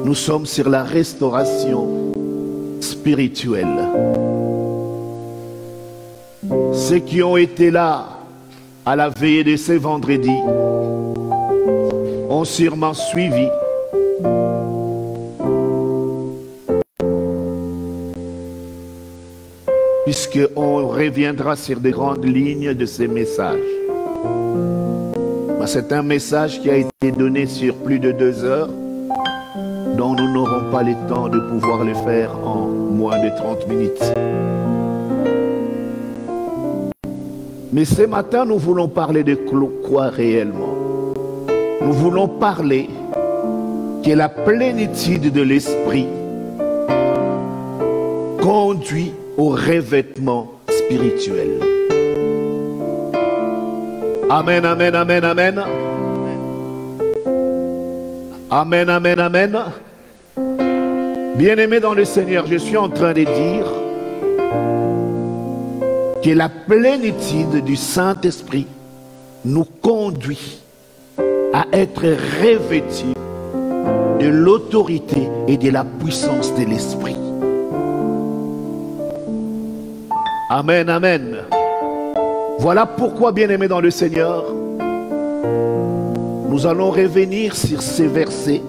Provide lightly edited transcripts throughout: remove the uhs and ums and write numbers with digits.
Nous sommes sur la restauration spirituelle. Ceux qui ont été là à la veillée de ce vendredi ont sûrement suivi. Puisqu'on reviendra sur des grandes lignes de ces messages. C'est un message qui a été donné sur plus de 2 heures, dont nous n'aurons pas le temps de pouvoir le faire en moins de 30 minutes. Mais ce matin, nous voulons parler de quoi réellement? Nous voulons parler que la plénitude de l'esprit conduit au revêtement spirituel. Amen, amen, amen, amen. Amen, amen, amen. Bien-aimés dans le Seigneur, je suis en train de dire que la plénitude du Saint-Esprit nous conduit à être revêtus de l'autorité et de la puissance de l'Esprit. Amen, amen. Voilà pourquoi, bien-aimés dans le Seigneur, nous allons revenir sur ces versets.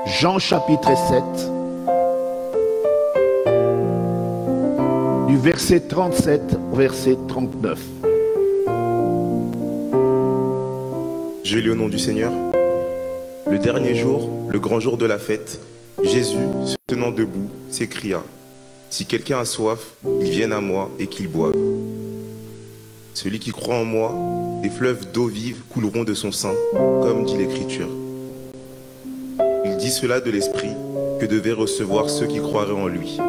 Jean chapitre 7, du verset 37 au verset 39. Je lis au nom du Seigneur. Le dernier jour, le grand jour de la fête, Jésus, se tenant debout, s'écria: si quelqu'un a soif, qu'il vienne à moi et qu'il boive. Celui qui croit en moi, des fleuves d'eau vive couleront de son sein, comme dit l'Écriture. Il dit cela de l'Esprit que devaient recevoir ceux qui croiraient en lui,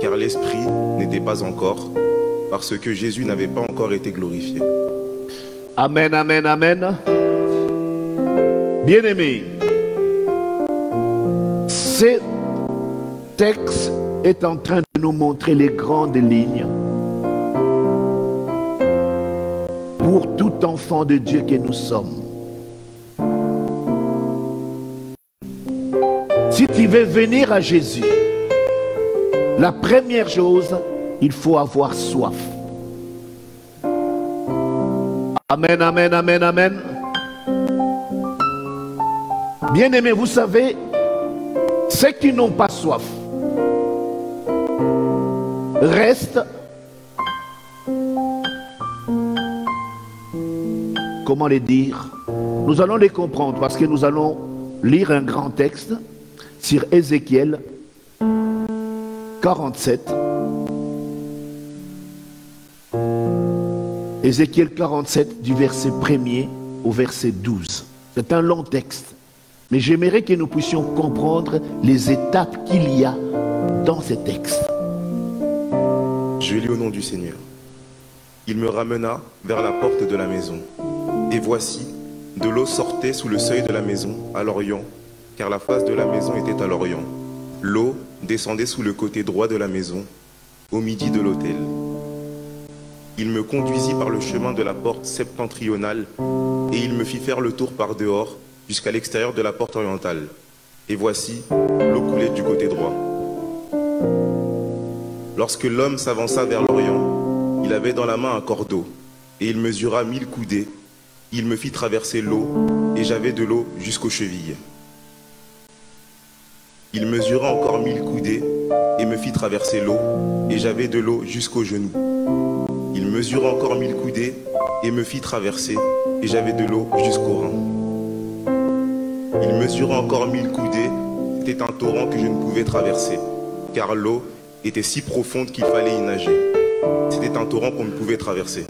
car l'Esprit n'était pas encore, parce que Jésus n'avait pas encore été glorifié. Amen, amen, amen. Bien-aimés, ce texte est en train de nous montrer les grandes lignes pour tout enfant de Dieu que nous sommes. Si tu veux venir à Jésus, la première chose, il faut avoir soif. Amen, amen, amen, amen. Bien-aimés, vous savez, ceux qui n'ont pas soif restent, comment les dire? Nous allons les comprendre parce que nous allons lire un grand texte sur Ézéchiel 47. Ézéchiel 47 du verset 1er au verset 12. C'est un long texte, mais j'aimerais que nous puissions comprendre les étapes qu'il y a dans ce texte. Je lis au nom du Seigneur. Il me ramena vers la porte de la maison. Et voici, de l'eau sortait sous le seuil de la maison, à l'orient, car la face de la maison était à l'orient. L'eau descendait sous le côté droit de la maison, au midi de l'autel. Il me conduisit par le chemin de la porte septentrionale, et il me fit faire le tour par dehors, jusqu'à l'extérieur de la porte orientale. Et voici, l'eau coulait du côté droit. Lorsque l'homme s'avança vers l'orient, il avait dans la main un cordeau, et il mesura 1000 coudées. Il me fit traverser l'eau, et j'avais de l'eau jusqu'aux chevilles. Il mesura encore 1000 coudées, et me fit traverser l'eau, et j'avais de l'eau jusqu'aux genoux. Il mesura encore 1000 coudées, et me fit traverser, et j'avais de l'eau jusqu'aux reins. Il mesura encore 1000 coudées, c'était un torrent que je ne pouvais traverser, car l'eau était si profonde qu'il fallait y nager. C'était un torrent qu'on ne pouvait traverser.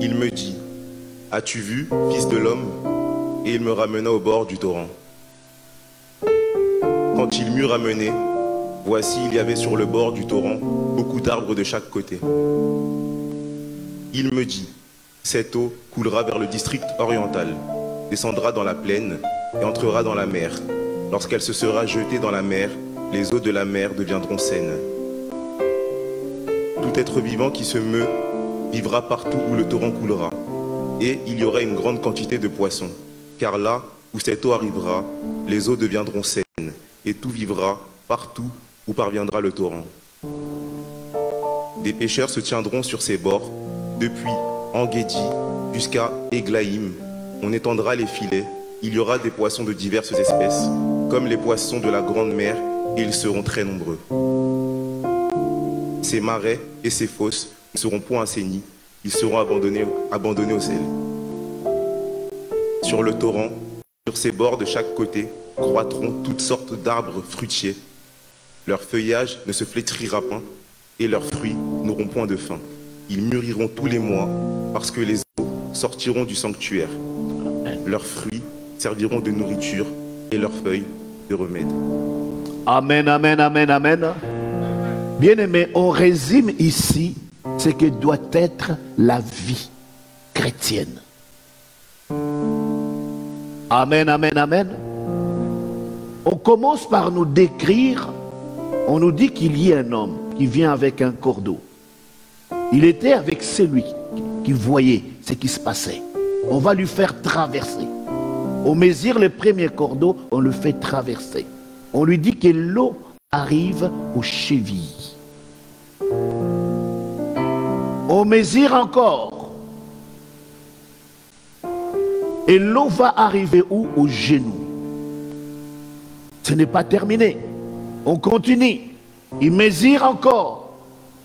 Il me dit: as-tu vu, fils de l'homme? Et il me ramena au bord du torrent. Quand il m'eut ramené, voici, il y avait sur le bord du torrent beaucoup d'arbres de chaque côté. Il me dit: cette eau coulera vers le district oriental, descendra dans la plaine et entrera dans la mer. Lorsqu'elle se sera jetée dans la mer, les eaux de la mer deviendront saines. Tout être vivant qui se meut vivra partout où le torrent coulera, et il y aura une grande quantité de poissons. car là où cette eau arrivera, les eaux deviendront saines, et tout vivra partout où parviendra le torrent. Des pêcheurs se tiendront sur ses bords, depuis En-Guédi jusqu'à Eglaïm. On étendra les filets, il y aura des poissons de diverses espèces, comme les poissons de la grande mer, et ils seront très nombreux. Ces marais et ces fosses ne seront point assainis, ils seront abandonnés au sel. Sur le torrent, sur ses bords de chaque côté, croîtront toutes sortes d'arbres fruitiers. Leur feuillage ne se flétrira pas, et leurs fruits n'auront point de fin. Ils mûriront tous les mois, parce que les eaux sortiront du sanctuaire. Leurs fruits serviront de nourriture, et leurs feuilles de remède. Amen, amen, amen, amen. Bien-aimés, on résume ici ce que doit être la vie chrétienne. Amen, amen, amen. On commence par nous décrire, on nous dit qu'il y a un homme qui vient avec un cordeau. Il était avec celui qui voyait ce qui se passait. On va lui faire traverser. On mesure le premier cordeau, on le fait traverser. On lui dit que l'eau arrive aux chevilles. On mesure encore. Et l'eau va arriver où? Aux genoux. Ce n'est pas terminé. On continue. Il mesure encore.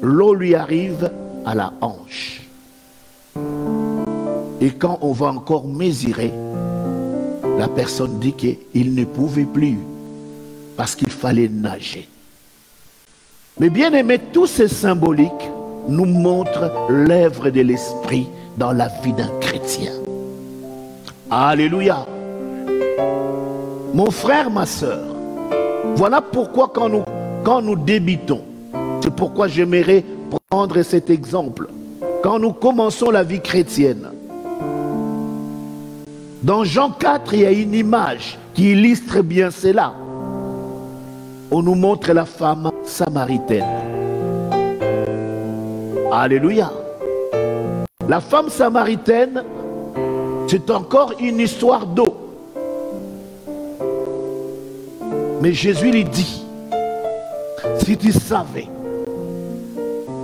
L'eau lui arrive à la hanche. Et quand on va encore mesurer, la personne dit qu'il ne pouvait plus parce qu'il fallait nager. Mais bien aimé, tout ce symbolique nous montre l'œuvre de l'esprit dans la vie d'un chrétien. Alléluia. Mon frère, ma soeur, voilà pourquoi quand nous débutons, c'est pourquoi j'aimerais prendre cet exemple. Quand nous commençons la vie chrétienne, dans Jean 4, il y a une image qui illustre bien cela. On nous montre la femme samaritaine. Alléluia. La femme samaritaine, c'est encore une histoire d'eau. Mais Jésus lui dit, si tu savais,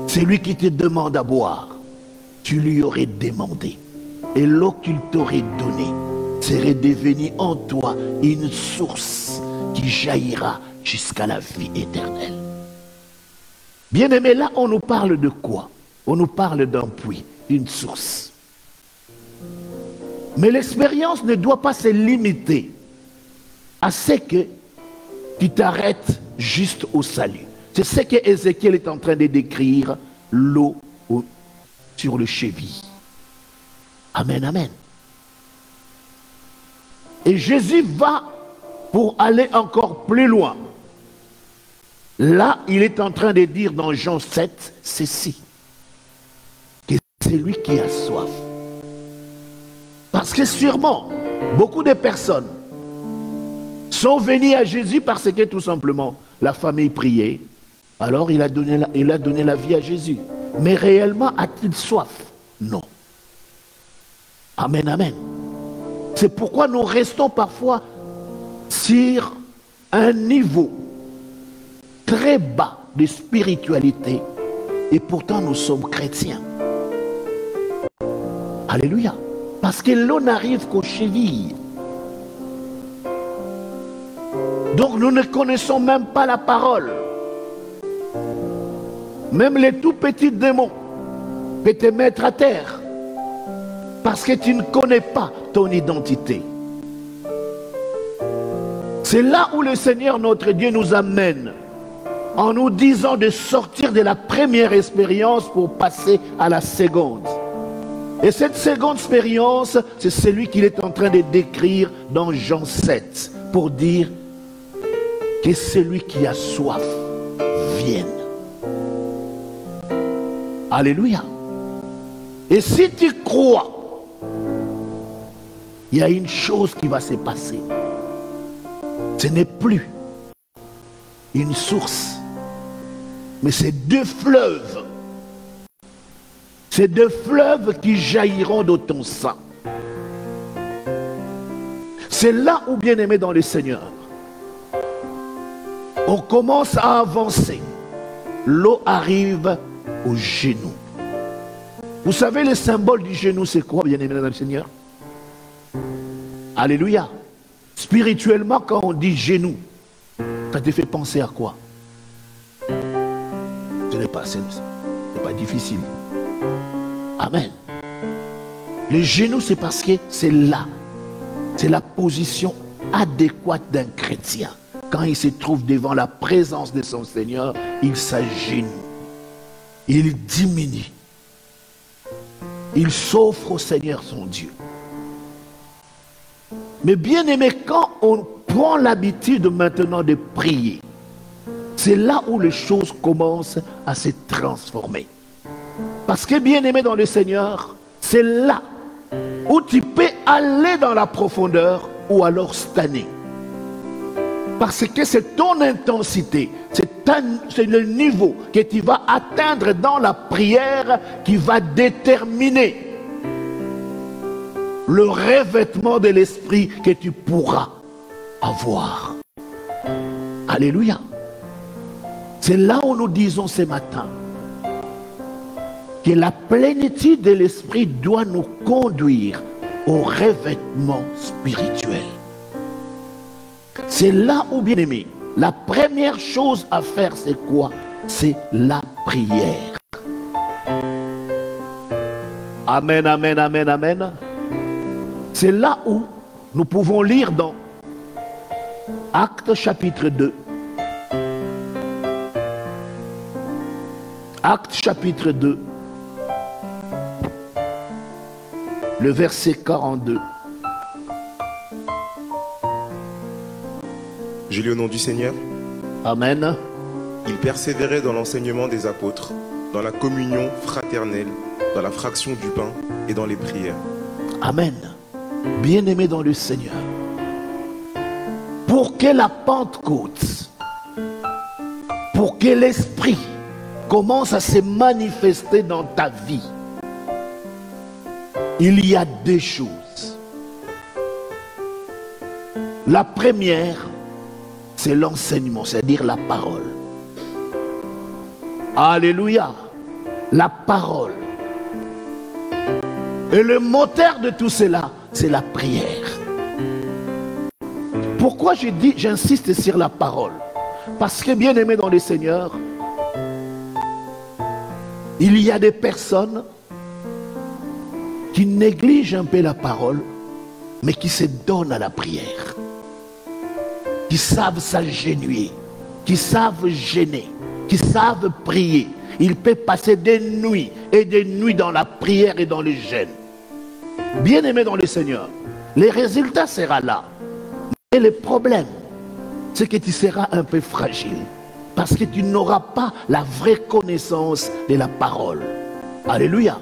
celui qui te demande à boire, tu lui aurais demandé. Et l'eau qu'il t'aurait donnée serait devenue en toi une source qui jaillira jusqu'à la vie éternelle. Bien aimé, là on nous parle de quoi? On nous parle d'un puits, une source. Mais l'expérience ne doit pas se limiter à ce que tu t'arrêtes juste au salut. C'est ce que Ézéchiel est en train de décrire, l'eau sur le cheville. Amen, amen. Et Jésus va pour aller encore plus loin. Là, il est en train de dire dans Jean 7, ceci, que c'est lui qui a soif. Parce que sûrement, beaucoup de personnes sont venues à Jésus parce que tout simplement, la famille priait. Alors il a donné la vie à Jésus. Mais réellement, a-t-il soif? Non. Amen, amen. C'est pourquoi nous restons parfois sur un niveau très bas de spiritualité et pourtant nous sommes chrétiens. Alléluia. Parce que l'eau n'arrive qu'aux chevilles. Donc nous ne connaissons même pas la parole. Même les tout petits démons peuvent te mettre à terre parce que tu ne connais pas ton identité. C'est là où le Seigneur notre Dieu nous amène en nous disant de sortir de la première expérience pour passer à la seconde. Et cette seconde expérience, c'est celui qu'il est en train de décrire dans Jean 7 pour dire que celui qui a soif vienne. Alléluia. Et si tu crois, il y a une chose qui va se passer. Ce n'est plus une source, mais c'est deux fleuves. C'est deux fleuves qui jailliront de ton sang. C'est là où, bien aimé dans le Seigneur, on commence à avancer. L'eau arrive au genou. Vous savez, le symbole du genou, c'est quoi, bien aimé dans le Seigneur? Alléluia. Spirituellement, quand on dit genou, ça te fait penser à quoi? Ce n'est pas difficile. Amen. Le genou, c'est parce que c'est là. C'est la position adéquate d'un chrétien. Quand il se trouve devant la présence de son Seigneur, il s'agenouille. Il diminue. Il s'offre au Seigneur son Dieu. Mais bien aimé, quand on prend l'habitude maintenant de prier, c'est là où les choses commencent à se transformer. Parce que bien aimé dans le Seigneur, c'est là où tu peux aller dans la profondeur ou alors stagner. Parce que c'est ton intensité, c'est le niveau que tu vas atteindre dans la prière qui va déterminer le revêtement de l'esprit que tu pourras avoir. Alléluia. C'est là où nous disons ce matin que la plénitude de l'esprit doit nous conduire au revêtement spirituel. C'est là où, bien aimé, la première chose à faire, c'est quoi? C'est la prière. Amen, amen, amen, amen. C'est là où nous pouvons lire dans Actes chapitre 2. Actes chapitre 2. Le verset 42. Je lis au nom du Seigneur. Amen. Il persévérait dans l'enseignement des apôtres, dans la communion fraternelle, dans la fraction du pain et dans les prières. Amen. Bien-aimé dans le Seigneur, pour que la Pentecôte, pour que l'Esprit commence à se manifester dans ta vie, il y a deux choses. La première, c'est l'enseignement, c'est-à-dire la parole. Alléluia. La parole. Et le moteur de tout cela, c'est la prière. Pourquoi j'insiste sur la parole? Parce que, bien aimé dans le Seigneur, il y a des personnes qui négligent un peu la parole, mais qui se donnent à la prière, qui savent s'agenouiller, qui savent gêner, qui savent prier. Il peut passer des nuits et des nuits dans la prière et dans le jeûne. Bien aimé dans le Seigneur, les résultats seront là. Mais le problème, c'est que tu seras un peu fragile. Parce que tu n'auras pas la vraie connaissance de la parole. Alléluia.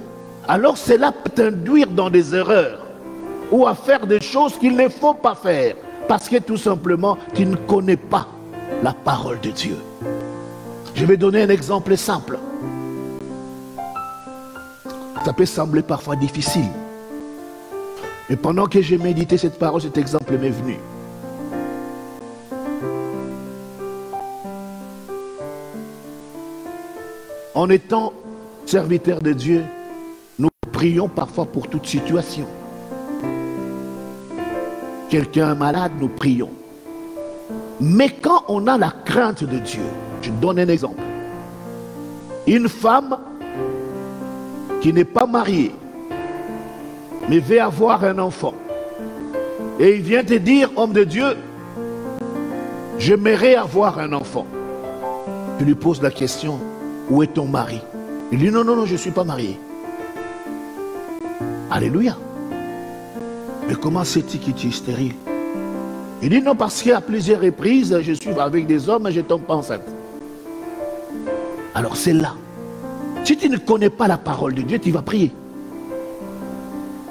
Alors cela peut t'induire dans des erreurs ou à faire des choses qu'il ne faut pas faire. Parce que tout simplement, tu ne connais pas la parole de Dieu. Je vais donner un exemple simple. Ça peut sembler parfois difficile. Et pendant que j'ai médité cette parole, cet exemple m'est venu. En étant serviteurs de Dieu, nous prions parfois pour toute situation. Quelqu'un est malade, nous prions. Mais quand on a la crainte de Dieu, je donne un exemple. Une femme qui n'est pas mariée, mais veut avoir un enfant. Et il vient te dire, homme de Dieu, j'aimerais avoir un enfant. Tu lui poses la question, où est ton mari? Il dit, non, non, non, je ne suis pas marié. Alléluia. Mais comment sais-tu que tu es stérile? Il dit, non, parce qu'à plusieurs reprises, je suis avec des hommes et je tombe pas enceinte. Alors c'est là. Si tu ne connais pas la parole de Dieu, tu vas prier.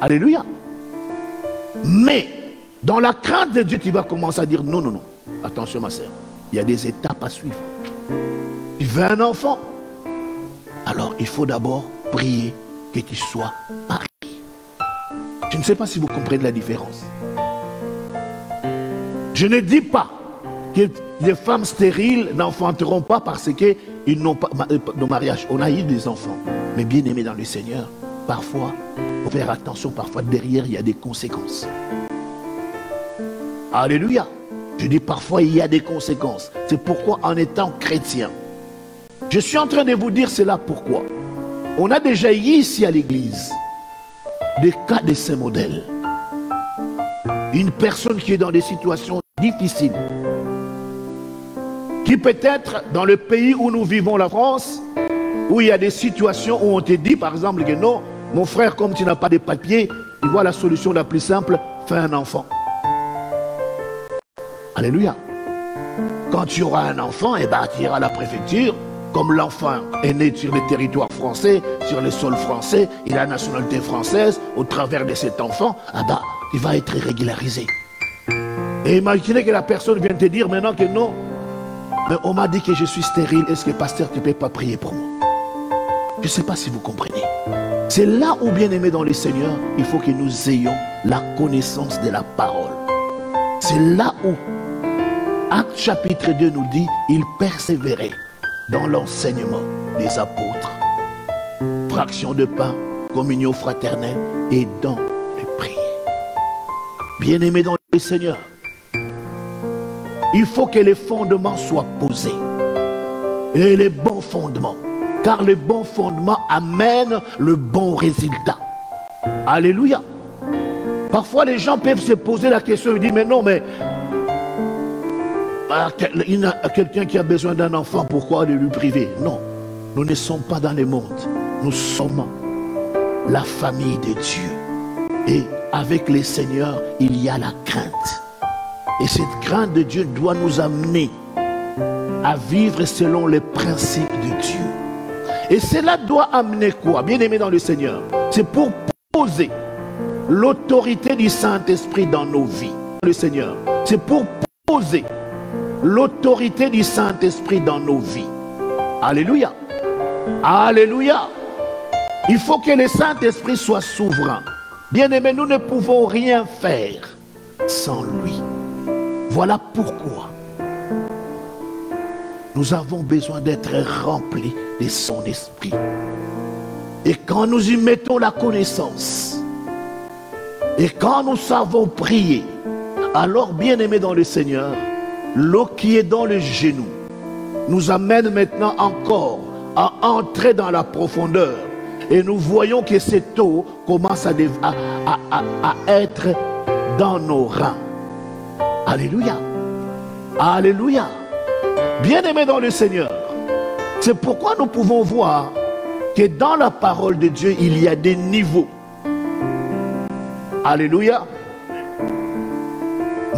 Alléluia. Mais dans la crainte de Dieu, tu vas commencer à dire non, non, non. Attention ma soeur, il y a des étapes à suivre. Tu veux un enfant? Alors il faut d'abord prier que tu sois marié. Je ne sais pas si vous comprenez la différence. Je ne dis pas que les femmes stériles n'enfanteront pas parce qu'ils n'ont pas de mariage. On a eu des enfants. Mais bien aimés dans le Seigneur, parfois, il faut faire attention, parfois derrière il y a des conséquences. Alléluia. Je dis parfois il y a des conséquences. C'est pourquoi en étant chrétien, je suis en train de vous dire cela pourquoi. On a déjà eu ici à l'église des cas de ces modèles. Une personne qui est dans des situations difficiles, qui peut-être dans le pays où nous vivons, la France, où il y a des situations où on te dit par exemple que non, mon frère, comme tu n'as pas de papiers, tu vois la solution la plus simple, fais un enfant. Alléluia. Quand tu auras un enfant, eh ben, tu iras à la préfecture. Comme l'enfant est né sur le territoire français, sur le sol français, il a la nationalité française, au travers de cet enfant, ah ben, il va être régularisé. Et imaginez que la personne vient te dire maintenant que non, mais on m'a dit que je suis stérile, est-ce que pasteur, tu ne peux pas prier pour moi? Je ne sais pas si vous comprenez. C'est là où, bien aimé dans le Seigneur, il faut que nous ayons la connaissance de la parole. C'est là où Actes chapitre 2 nous dit, il persévérait dans l'enseignement des apôtres, fraction de pain, communion fraternelle et dans les prières. Bien-aimés dans le Seigneur, il faut que les fondements soient posés. Et les bons fondements, car les bons fondements amènent le bon résultat. Alléluia. Parfois les gens peuvent se poser la question, ils disent mais non, mais il y a quelqu'un qui a besoin d'un enfant, pourquoi de lui priver? Non, nous ne sommes pas dans le monde, nous sommes la famille de Dieu. Et avec les seigneurs, il y a la crainte. Et cette crainte de Dieu doit nous amener à vivre selon les principes de Dieu. Et cela doit amener quoi? Bien aimé dans le Seigneur, c'est pour poser l'autorité du Saint-Esprit dans nos vies. Le Seigneur, c'est pour poser l'autorité du Saint-Esprit dans nos vies. Alléluia. Alléluia. Il faut que le Saint-Esprit soit souverain. Bien-aimés, nous ne pouvons rien faire sans lui. Voilà pourquoi nous avons besoin d'être remplis de son esprit. Et quand nous y mettons la connaissance, et quand nous savons prier, alors, bien-aimés dans le Seigneur, l'eau qui est dans le genou nous amène maintenant encore à entrer dans la profondeur. Et nous voyons que cette eau commence à être dans nos reins. Alléluia. Alléluia. Bien-aimés dans le Seigneur, c'est pourquoi nous pouvons voir que dans la parole de Dieu, il y a des niveaux. Alléluia.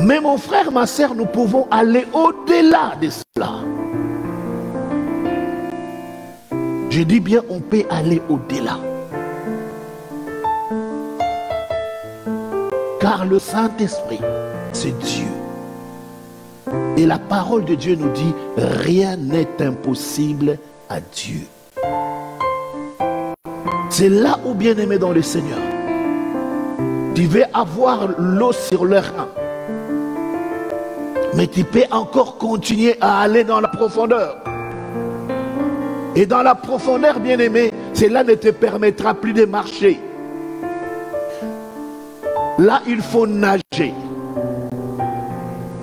Mais mon frère, ma sœur, nous pouvons aller au-delà de cela. Je dis bien, on peut aller au-delà. Car le Saint-Esprit, c'est Dieu. Et la parole de Dieu nous dit, rien n'est impossible à Dieu. C'est là où, bien aimé dans le Seigneur, tu veux avoir l'eau sur le rein. Mais tu peux encore continuer à aller dans la profondeur. Et dans la profondeur, bien-aimé, cela ne te permettra plus de marcher. Là, il faut nager.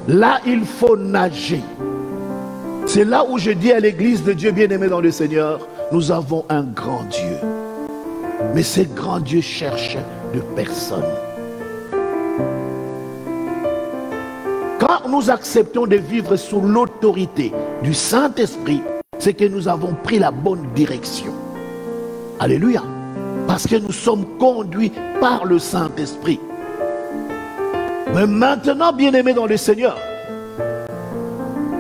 Là, il faut nager. C'est là où je dis à l'église de Dieu bien-aimé dans le Seigneur, nous avons un grand Dieu. Mais ce grand Dieu cherche de personnes. Quand nous acceptons de vivre sous l'autorité du Saint-Esprit, c'est que nous avons pris la bonne direction. Alléluia. Parce que nous sommes conduits par le Saint-Esprit. Mais maintenant, bien-aimés dans le Seigneur,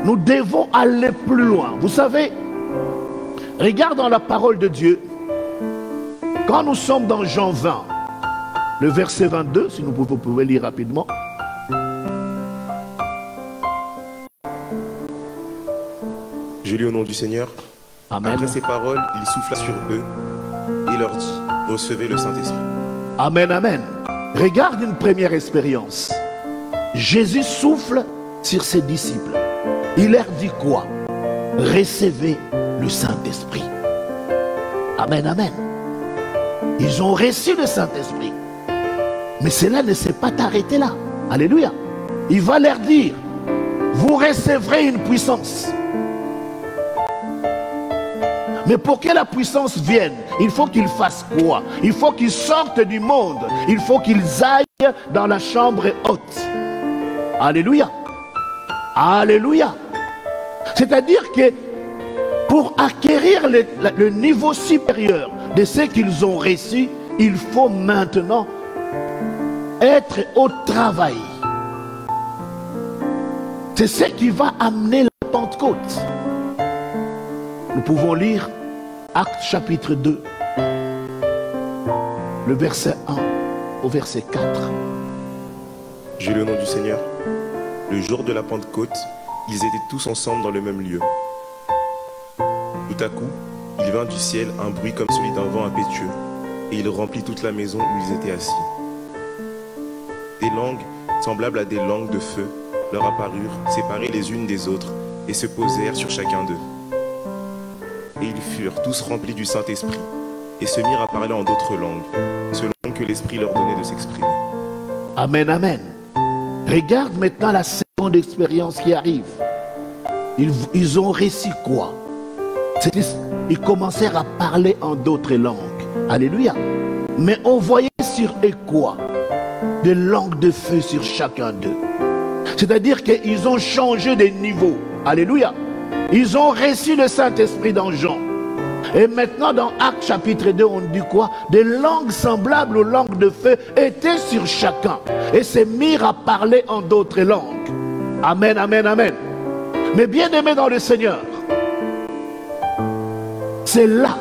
nous devons aller plus loin. Vous savez, regarde dans la parole de Dieu, quand nous sommes dans Jean 20, le verset 22, si vous pouvez lire rapidement. Je lis au nom du Seigneur. Amen. Après ces paroles, il souffla sur eux et leur dit, recevez le Saint-Esprit. Amen, amen. Regarde une première expérience. Jésus souffle sur ses disciples. Il leur dit quoi? Recevez le Saint-Esprit. Amen, amen. Ils ont reçu le Saint-Esprit. Mais cela ne s'est pas arrêté là. Alléluia. Il va leur dire, vous recevrez une puissance. Mais pour que la puissance vienne, il faut qu'ils fassent quoi? Il faut qu'ils sortent du monde. Il faut qu'ils aillent dans la chambre haute. Alléluia. Alléluia. C'est-à-dire que pour acquérir le niveau supérieur de ce qu'ils ont reçu, il faut maintenant être au travail. C'est ce qui va amener la Pentecôte. Nous pouvons lire Actes chapitre 2, le verset 1 au verset 4. J'ai le nom du Seigneur. Le jour de la Pentecôte, ils étaient tous ensemble dans le même lieu. Tout à coup, il vint du ciel un bruit comme celui d'un vent impétueux, et il remplit toute la maison où ils étaient assis. Des langues, semblables à des langues de feu, leur apparurent, séparées les unes des autres, et se posèrent sur chacun d'eux. Et ils furent tous remplis du Saint-Esprit, et se mirent à parler en d'autres langues, selon que l'Esprit leur donnait de s'exprimer. Amen, amen. Regarde maintenant la seconde expérience qui arrive. Ils ont reçu quoi? Ils commencèrent à parler en d'autres langues. Alléluia. Mais on voyait sur eux quoi? Des langues de feu sur chacun d'eux. C'est-à-dire qu'ils ont changé de niveau. Alléluia. Ils ont reçu le Saint-Esprit dans Jean. Et maintenant dans Actes chapitre 2, on dit quoi? Des langues semblables aux langues de feu étaient sur chacun. Et se mirent à parler en d'autres langues. Amen, amen, amen. Mais bien aimés dans le Seigneur, c'est là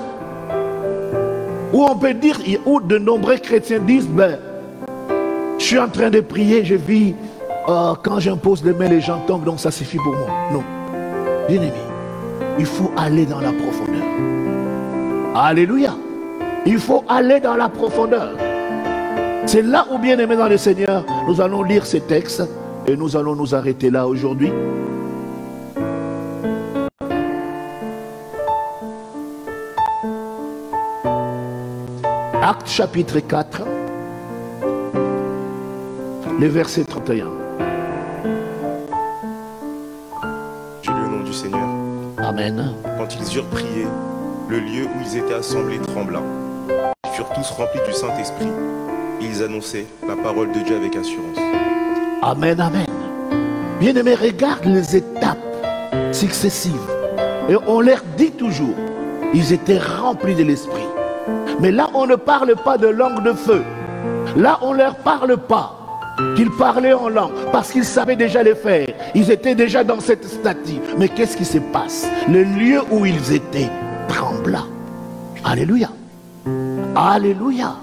où on peut dire, où de nombreux chrétiens disent, ben, je suis en train de prier, je vis, quand j'impose les mains, les gens tombent, donc ça suffit pour moi. Non. Bien aimé, il faut aller dans la profondeur. Alléluia. Il faut aller dans la profondeur. C'est là où, bien aimé dans le Seigneur, nous allons lire ces textes et nous allons nous arrêter là aujourd'hui. Actes chapitre 4, le verset 31. J'ai le nom du Seigneur. Amen. Quand ils eurent prié, le lieu où ils étaient assemblés trembla. Ils furent tous remplis du Saint-Esprit. Et ils annonçaient la parole de Dieu avec assurance. Amen, amen. Bien-aimés, regarde les étapes successives. Et on leur dit toujours, ils étaient remplis de l'Esprit. Mais là, on ne parle pas de langue de feu. Là, on ne leur parle pas qu'ils parlaient en langue, parce qu'ils savaient déjà les faire. Ils étaient déjà dans cette statue. Mais qu'est-ce qui se passe? Le lieu où ils étaient trembla. Alléluia. Alléluia.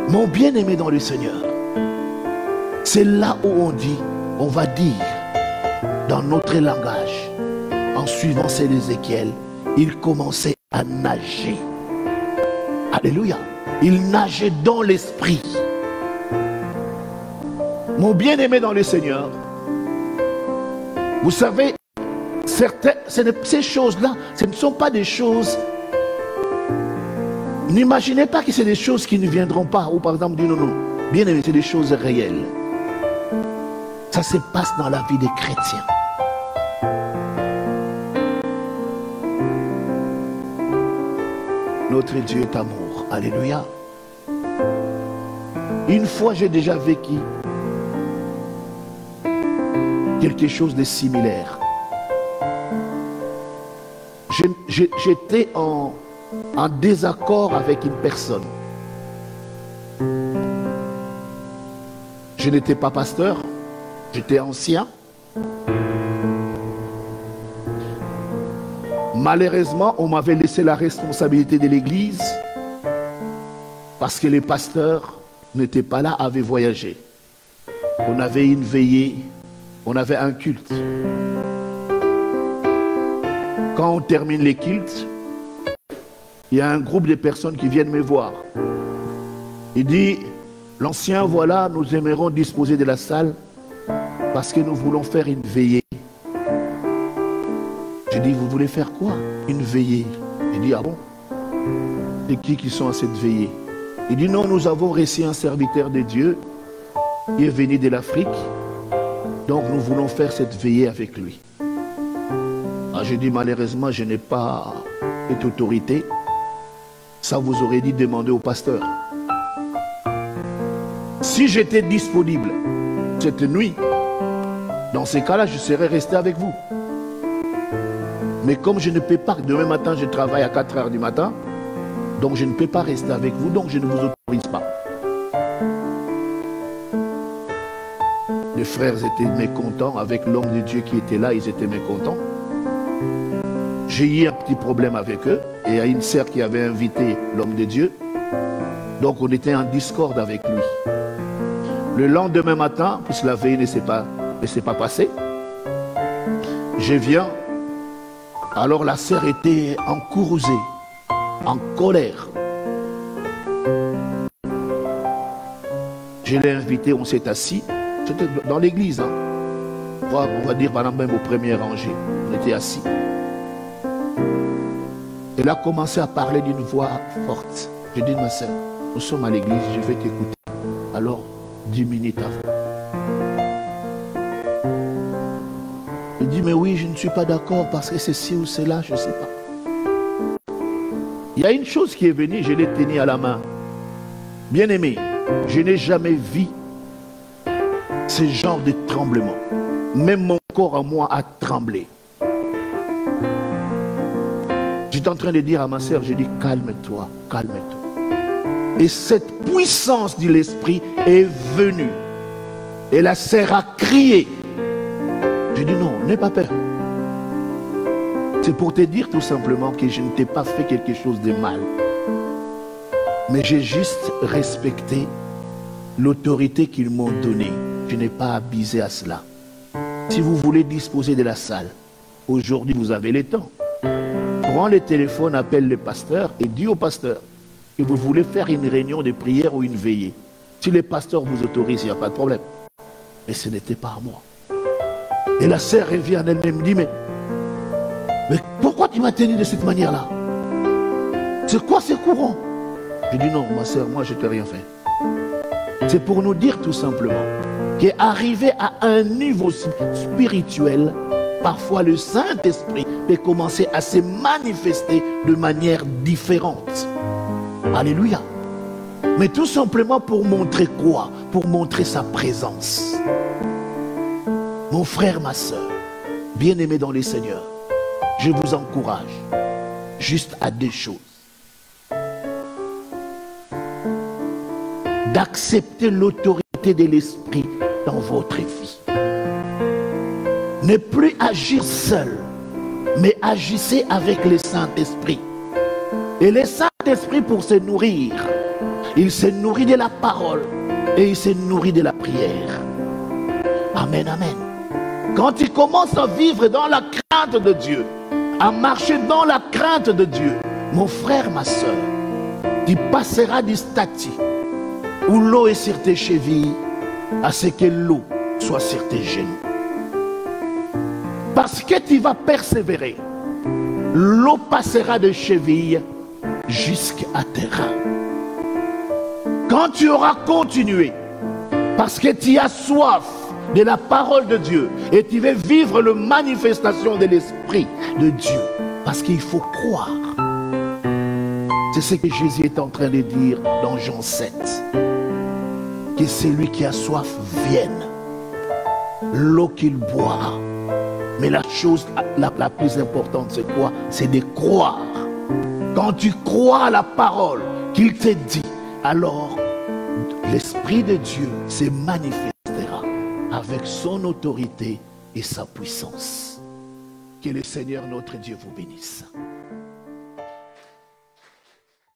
Mon bien-aimé dans le Seigneur, c'est là où on dit, on va dire, dans notre langage, en suivant ces Ézéchiel, il commençait à nager. Alléluia. Il nageait dans l'esprit. Mon bien-aimé dans le Seigneur, vous savez, ces choses-là, ce ne sont pas des choses. N'imaginez pas que c'est des choses qui ne viendront pas. Ou par exemple, non, non. Bien-aimé, c'est des choses réelles. Ça se passe dans la vie des chrétiens. Notre Dieu est amour. Alléluia. Une fois, j'ai déjà vécu quelque chose de similaire. J'étais en désaccord avec une personne. Je n'étais pas pasteur, j'étais ancien. Malheureusement, on m'avait laissé la responsabilité de l'église parce que les pasteurs n'étaient pas là, avaient voyagé. On avait une veillée, on avait un culte. Quand on termine les cultes, il y a un groupe de personnes qui viennent me voir. Il dit, l'ancien, voilà, nous aimerons disposer de la salle Parce que nous voulons faire une veillée. Je dis, vous voulez faire quoi? Une veillée. Il dit, ah bon? C'est qui sont à cette veillée? Il dit, non, nous avons reçu un serviteur de Dieu qui est venu de l'Afrique. Donc nous voulons faire cette veillée avec lui. Ah, je dis, malheureusement, je n'ai pas cette autorité. Ça vous aurait dit demander au pasteur. Si j'étais disponible cette nuit, dans ces cas-là, je serais resté avec vous. Mais comme je ne peux pas, demain matin, je travaille à 4 heures du matin, donc je ne peux pas rester avec vous, donc je ne vous autorise pas. Les frères étaient mécontents, avec l'homme de Dieu qui était là, ils étaient mécontents. J'ai eu un petit problème avec eux, et il y a une sœur qui avait invité l'homme de Dieu. Donc on était en discorde avec lui. Le lendemain matin, puisque la veille ne s'est pas passée, je viens. Alors la sœur était encouragée, en colère. Je l'ai invité, on s'est assis. C'était dans l'église, hein. On va dire par même au premier rangé. On était assis. Elle a commencé à parler d'une voix forte. J'ai dit, ma sœur, nous sommes à l'église, je vais t'écouter. Alors, 10 minutes avant. Il dit, mais oui, je ne suis pas d'accord parce que c'est ci ou c'est là, je ne sais pas. Il y a une chose qui est venue, je l'ai tenue à la main. Bien aimé, je n'ai jamais vu ce genre de tremblement. Même mon corps à moi a tremblé. J'étais en train de dire à ma sœur, je dis, calme-toi, calme-toi. Et cette puissance de l'esprit est venue. Et la sœur a crié. J'ai dit non, n'aie pas peur. C'est pour te dire tout simplement que je ne t'ai pas fait quelque chose de mal. Mais j'ai juste respecté l'autorité qu'ils m'ont donnée. Je n'ai pas abusé à cela. Si vous voulez disposer de la salle, aujourd'hui vous avez le temps. Prends le téléphone, appelle le pasteur et dis au pasteur que vous voulez faire une réunion de prière ou une veillée. Si le pasteur vous autorise, il n'y a pas de problème. Mais ce n'était pas à moi. Et la sœur revient en elle-même, me dit, mais pourquoi tu m'as tenu de cette manière-là? C'est quoi ce courant? Je dis non, ma sœur, moi je ne t'ai rien fait. C'est pour nous dire tout simplement qu'arrivé à un niveau spirituel, parfois le Saint-Esprit peut commencer à se manifester de manière différente. Alléluia. Mais tout simplement pour montrer quoi? Pour montrer sa présence. Mon frère, ma soeur, bien-aimés dans les Seigneurs, je vous encourage juste à deux choses. D'accepter l'autorité de l'Esprit dans votre vie. Ne plus agir seul, mais agissez avec le Saint-Esprit. Et le Saint-Esprit, pour se nourrir, il se nourrit de la parole et il se nourrit de la prière. Amen, amen. Quand tu commences à vivre dans la crainte de Dieu, à marcher dans la crainte de Dieu, mon frère, ma soeur, tu passeras du statut où l'eau est sur tes chevilles à ce que l'eau soit sur tes genoux. Parce que tu vas persévérer, l'eau passera de chevilles jusqu'à tes reins. Quand tu auras continué, parce que tu as soif de la parole de Dieu et tu veux vivre la manifestation de l'Esprit de Dieu, parce qu'il faut croire. C'est ce que Jésus est en train de dire dans Jean 7. Que celui qui a soif vienne, l'eau qu'il boira. Mais la chose la plus importante, c'est quoi? C'est de croire. Quand tu crois à la parole qu'il te dit, alors l'Esprit de Dieu se manifestera avec son autorité et sa puissance. Que le Seigneur notre Dieu vous bénisse.